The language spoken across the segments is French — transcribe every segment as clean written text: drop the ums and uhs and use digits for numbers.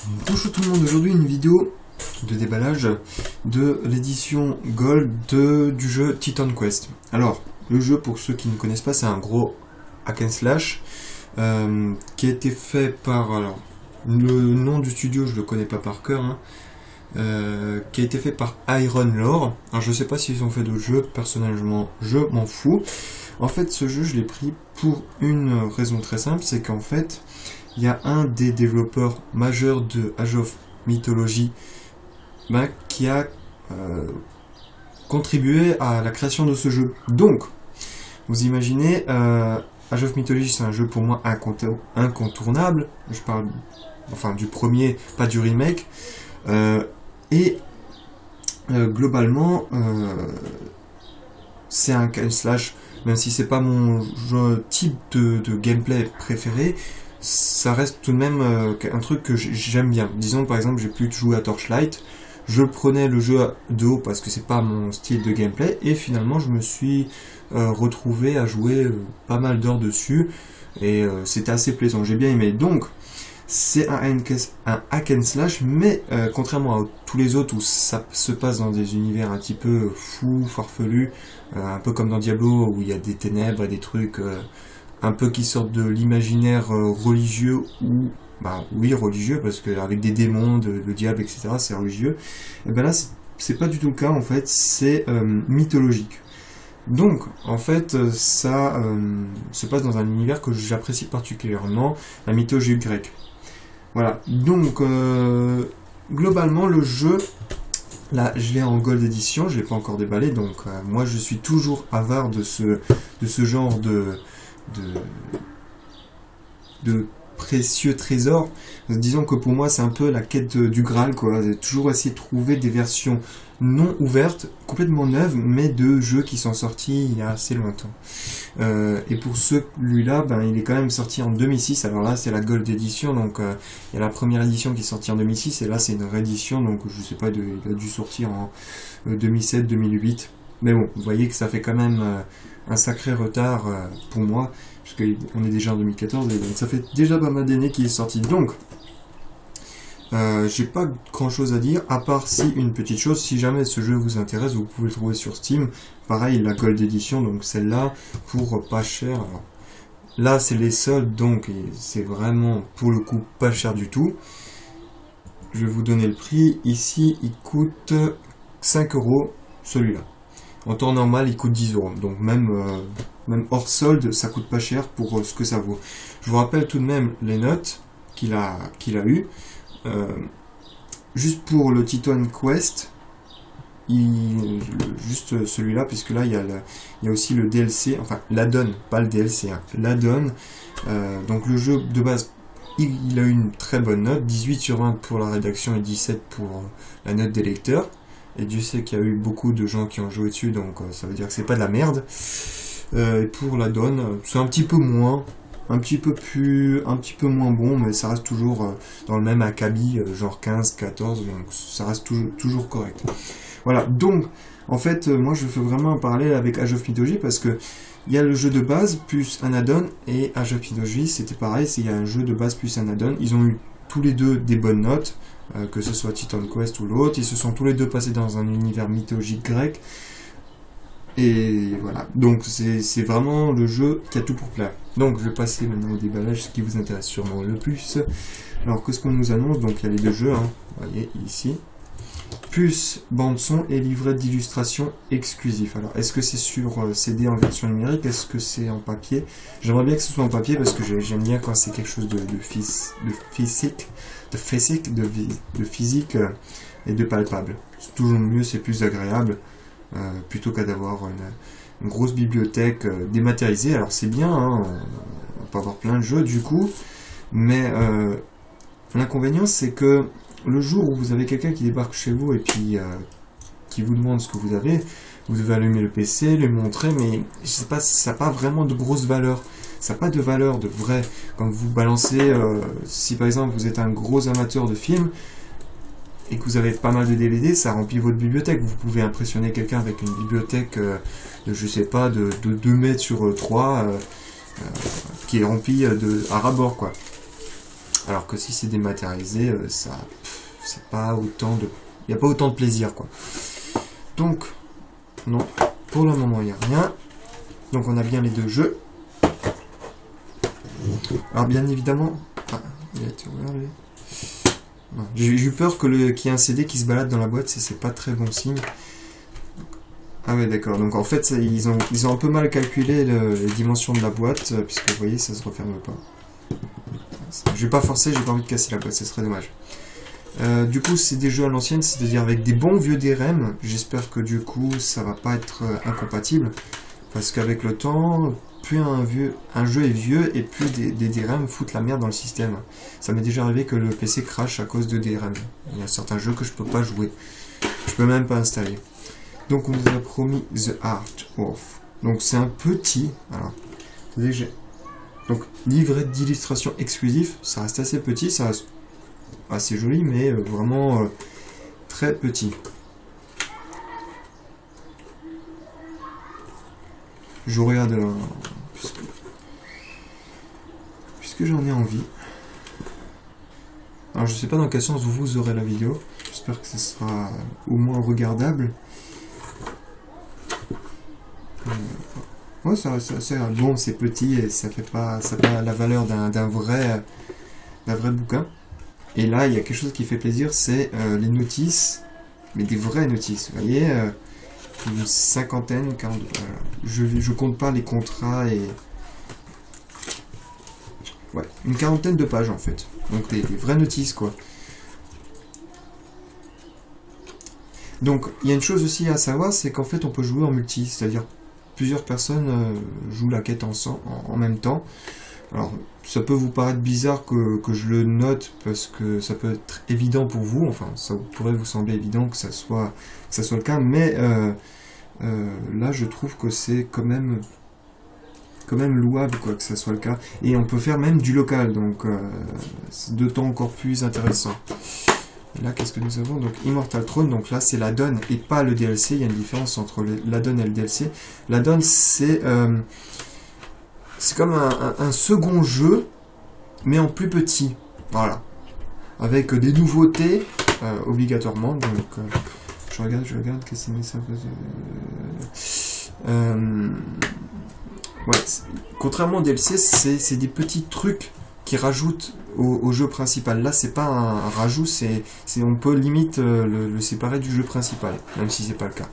Bonjour tout le monde, aujourd'hui une vidéo de déballage de l'édition Gold du jeu Titan Quest. Alors, le jeu, pour ceux qui ne connaissent pas, c'est un gros hack and slash qui a été fait par... Alors, le nom du studio, je le connais pas par cœur, hein, qui a été fait par Iron Lore. Alors, je sais pas s'ils ont fait d'autres jeux, personnellement, je m'en fous. En fait, ce jeu, je l'ai pris pour une raison très simple, c'est qu'en fait, il y a un des développeurs majeurs de Age of Mythology qui a contribué à la création de ce jeu. Donc, vous imaginez, Age of Mythology, c'est un jeu pour moi incontournable. Je parle enfin du premier, pas du remake. Globalement, c'est un hack and slash, même si c'est pas mon type de gameplay préféré. Ça reste tout de même un truc que j'aime bien. Disons par exemple, j'ai pu jouer à Torchlight, je prenais le jeu de haut parce que c'est pas mon style de gameplay, et finalement je me suis retrouvé à jouer pas mal d'heures dessus, et c'était assez plaisant, j'ai bien aimé. Donc c'est un hack and slash, mais contrairement à tous les autres où ça se passe dans des univers un petit peu fous, farfelus, un peu comme dans Diablo où il y a des ténèbres et des trucs un peu qui sortent de l'imaginaire religieux, ou bah oui, religieux, parce que avec des démons, le diable, etc., c'est religieux. Et ben là, c'est pas du tout le cas, en fait, c'est mythologique. Donc, en fait, ça se passe dans un univers que j'apprécie particulièrement, la mythologie grecque. Voilà, donc, globalement, le jeu, là, je l'ai en Gold Edition, je l'ai pas encore déballé, donc moi, je suis toujours avare de ce genre de précieux trésors. Disons que pour moi c'est un peu la quête du Graal, quoi. J'ai toujours essayé de trouver des versions non ouvertes, complètement neuves, mais de jeux qui sont sortis il y a assez longtemps. Et pour celui-là, ben, il est quand même sorti en 2006. Alors là c'est la Gold Edition, donc il y a la première édition qui est sortie en 2006, et là c'est une réédition, donc je sais pas, il a dû sortir en 2007-2008. Mais bon, vous voyez que ça fait quand même un sacré retard pour moi, parce qu'on est déjà en 2014, et donc ça fait déjà pas mal d'années qu'il est sorti. Donc, j'ai pas grand chose à dire, à part si une petite chose, si jamais ce jeu vous intéresse, vous pouvez le trouver sur Steam. Pareil, la Gold Edition, donc celle-là, pour pas cher. Alors, là, c'est les soldes, donc c'est vraiment, pour le coup, pas cher du tout. Je vais vous donner le prix. Ici, il coûte 5 €, celui-là. En temps normal, il coûte 10 €. Donc même hors solde, ça coûte pas cher pour ce que ça vaut. Je vous rappelle tout de même les notes qu'il a eues. Juste pour le Titan Quest, juste celui-là, puisque là, il y a aussi le DLC, enfin l'add-on, pas le DLC, hein, l'add-on. Donc le jeu de base, il a eu une très bonne note, 18 sur 20 pour la rédaction et 17 pour la note des lecteurs. Et Dieu sait qu'il y a eu beaucoup de gens qui ont joué dessus, donc ça veut dire que c'est pas de la merde. Et pour la donne, c'est un petit peu moins, un petit peu moins bon, mais ça reste toujours dans le même acabit, genre 15, 14, donc ça reste toujours correct. Voilà, donc en fait, moi je fais vraiment un parallèle avec Age of Mythology, parce que il y a le jeu de base plus un add-on, et Age of Mythology c'était pareil, il y a un jeu de base plus un add-on. Ils ont eu tous les deux des bonnes notes, que ce soit Titan Quest ou l'autre. Ils se sont tous les deux passés dans un univers mythologique grec, et voilà, donc c'est vraiment le jeu qui a tout pour plaire. Donc je vais passer maintenant au déballage, ce qui vous intéresse sûrement le plus. Alors qu'est-ce qu'on nous annonce? Donc il y a les deux jeux, hein, vous voyez ici, plus bande son et livret d'illustration exclusif. Alors est-ce que c'est sur CD en version numérique, est-ce que c'est en papier? J'aimerais bien que ce soit en papier, parce que j'aime bien quand c'est quelque chose de physique et de palpable. C'est toujours mieux, c'est plus agréable, plutôt qu'à d'avoir une grosse bibliothèque dématérialisée. Alors c'est bien, hein, on peut avoir plein de jeux du coup, mais l'inconvénient c'est que le jour où vous avez quelqu'un qui débarque chez vous et puis qui vous demande ce que vous avez, vous devez allumer le PC, le montrer, mais je sais pas, ça n'a pas vraiment de grosse valeur. Ça n'a pas de valeur de vrai. Quand vous balancez, si par exemple vous êtes un gros amateur de films et que vous avez pas mal de DVD, ça remplit votre bibliothèque. Vous pouvez impressionner quelqu'un avec une bibliothèque de, je sais pas, de 2 mètres sur 3, qui est remplie à ras-bord, quoi. Alors que si c'est dématérialisé, c'est pas autant de... Il n'y a pas autant de plaisir, quoi. Donc, non, pour le moment, il n'y a rien. Donc, on a bien les deux jeux. Alors, bien évidemment... Ah, il a été ouvert, lui. J'ai eu peur qu'il y ait un CD qui se balade dans la boîte, c'est pas très bon signe. Ah ouais, d'accord. Donc, en fait, ils ont un peu mal calculé les dimensions de la boîte, puisque, vous voyez, ça se referme pas. Je vais pas forcer, j'ai pas envie de casser la boîte, ce serait dommage. Du coup, c'est des jeux à l'ancienne, c'est-à-dire avec des bons vieux DRM. J'espère que du coup, ça va pas être incompatible. Parce qu'avec le temps, plus un jeu est vieux et plus des DRM foutent la merde dans le système. Ça m'est déjà arrivé que le PC crache à cause de DRM. Il y a certains jeux que je peux pas jouer. Je peux même pas installer. Donc, on nous a promis The Art of. Donc, c'est un petit... Alors, attendez, j'ai... Donc, livret d'illustration exclusif, ça reste assez petit, ça reste assez joli, mais vraiment très petit. Je regarde puisque j'en ai envie. Alors, je sais pas dans quel sens vous aurez la vidéo. J'espère que ce sera au moins regardable. Ouais, c'est bon, c'est petit et ça fait pas la valeur d'un vrai bouquin. Et là, il y a quelque chose qui fait plaisir, c'est les notices, mais des vraies notices. Vous voyez, une cinquantaine, 40. Je compte pas les contrats et ouais, une quarantaine de pages en fait. Donc des vraies notices quoi. Donc il y a une chose aussi à savoir, c'est qu'en fait on peut jouer en multi, c'est-à-dire plusieurs personnes jouent la quête en même temps. Alors, ça peut vous paraître bizarre que je le note, parce que ça peut être évident pour vous, enfin, ça pourrait vous sembler évident que ça soit le cas, mais là, je trouve que c'est quand même louable, quoi, que ça soit le cas. Et on peut faire même du local, donc c'est d'autant encore plus intéressant. Et là, qu'est-ce que nous avons? Donc, Immortal Throne, donc là, c'est l'add-on et pas le DLC. Il y a une différence entre l'add-on et le DLC. L'add-on, c'est comme un second jeu, mais en plus petit. Voilà. Avec des nouveautés, obligatoirement. Donc, je regarde, qu'est-ce que c'est ouais, contrairement au DLC, c'est des petits trucs qui rajoutent au jeu principal. Là, c'est pas un rajout, on peut limite le séparer du jeu principal, même si c'est pas le cas.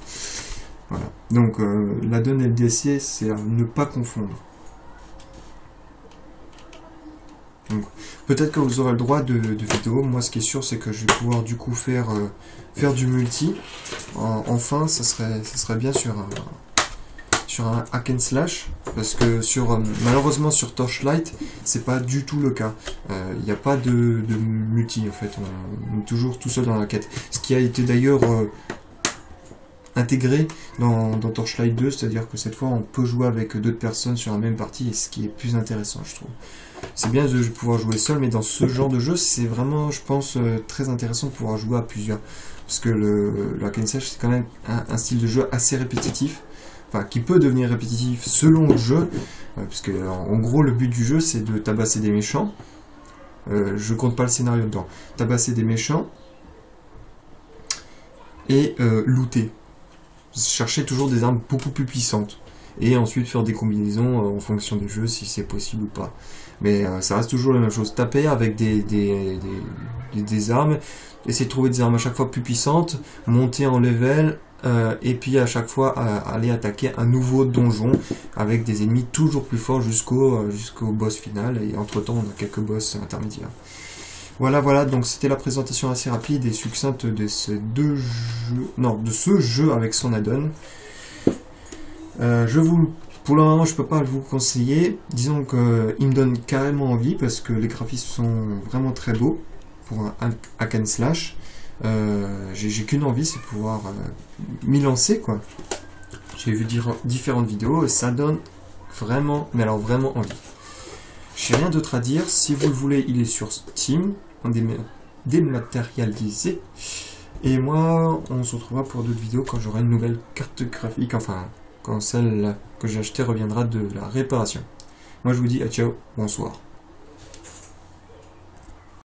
Voilà. Donc, l'add-on et le DLC, c'est à ne pas confondre. Peut-être que vous aurez le droit de vidéo. Moi, ce qui est sûr, c'est que je vais pouvoir du coup faire du multi. Enfin, ça serait bien sur un hack and slash, parce que malheureusement sur Torchlight, c'est pas du tout le cas. Il n'y a pas de multi en fait. On est toujours tout seul dans la quête. Ce qui a été d'ailleurs intégré dans Torchlight 2, c'est-à-dire que cette fois, on peut jouer avec d'autres personnes sur la même partie, et ce qui est plus intéressant, je trouve. C'est bien de pouvoir jouer seul, mais dans ce genre de jeu, c'est vraiment, je pense, très intéressant de pouvoir jouer à plusieurs. Parce que le hack and slash, c'est quand même un style de jeu assez répétitif, enfin, qui peut devenir répétitif selon le jeu, parce que, en gros, le but du jeu, c'est de tabasser des méchants. Je compte pas le scénario dedans. Tabasser des méchants et looter. Chercher toujours des armes beaucoup plus puissantes. Et ensuite faire des combinaisons en fonction des jeux, si c'est possible ou pas. Mais ça reste toujours la même chose. Taper avec des armes, essayer de trouver des armes à chaque fois plus puissantes, monter en level, et puis à chaque fois aller attaquer un nouveau donjon avec des ennemis toujours plus forts jusqu'au boss final. Et entre temps, on a quelques boss intermédiaires. Voilà, donc c'était la présentation assez rapide et succincte de ce jeu avec son add-on. Pour le moment, je peux pas vous conseiller. Disons qu'il me donne carrément envie parce que les graphismes sont vraiment très beaux pour un hack and slash. J'ai qu'une envie, c'est pouvoir m'y lancer, quoi. J'ai vu différentes vidéos et ça donne vraiment, mais alors vraiment envie. J'ai rien d'autre à dire. Si vous le voulez, il est sur Steam, dématérialisé. Et moi, on se retrouvera pour d'autres vidéos quand j'aurai une nouvelle carte graphique, enfin, quand celle que j'ai achetée reviendra de la réparation. Moi, je vous dis à ciao, bonsoir.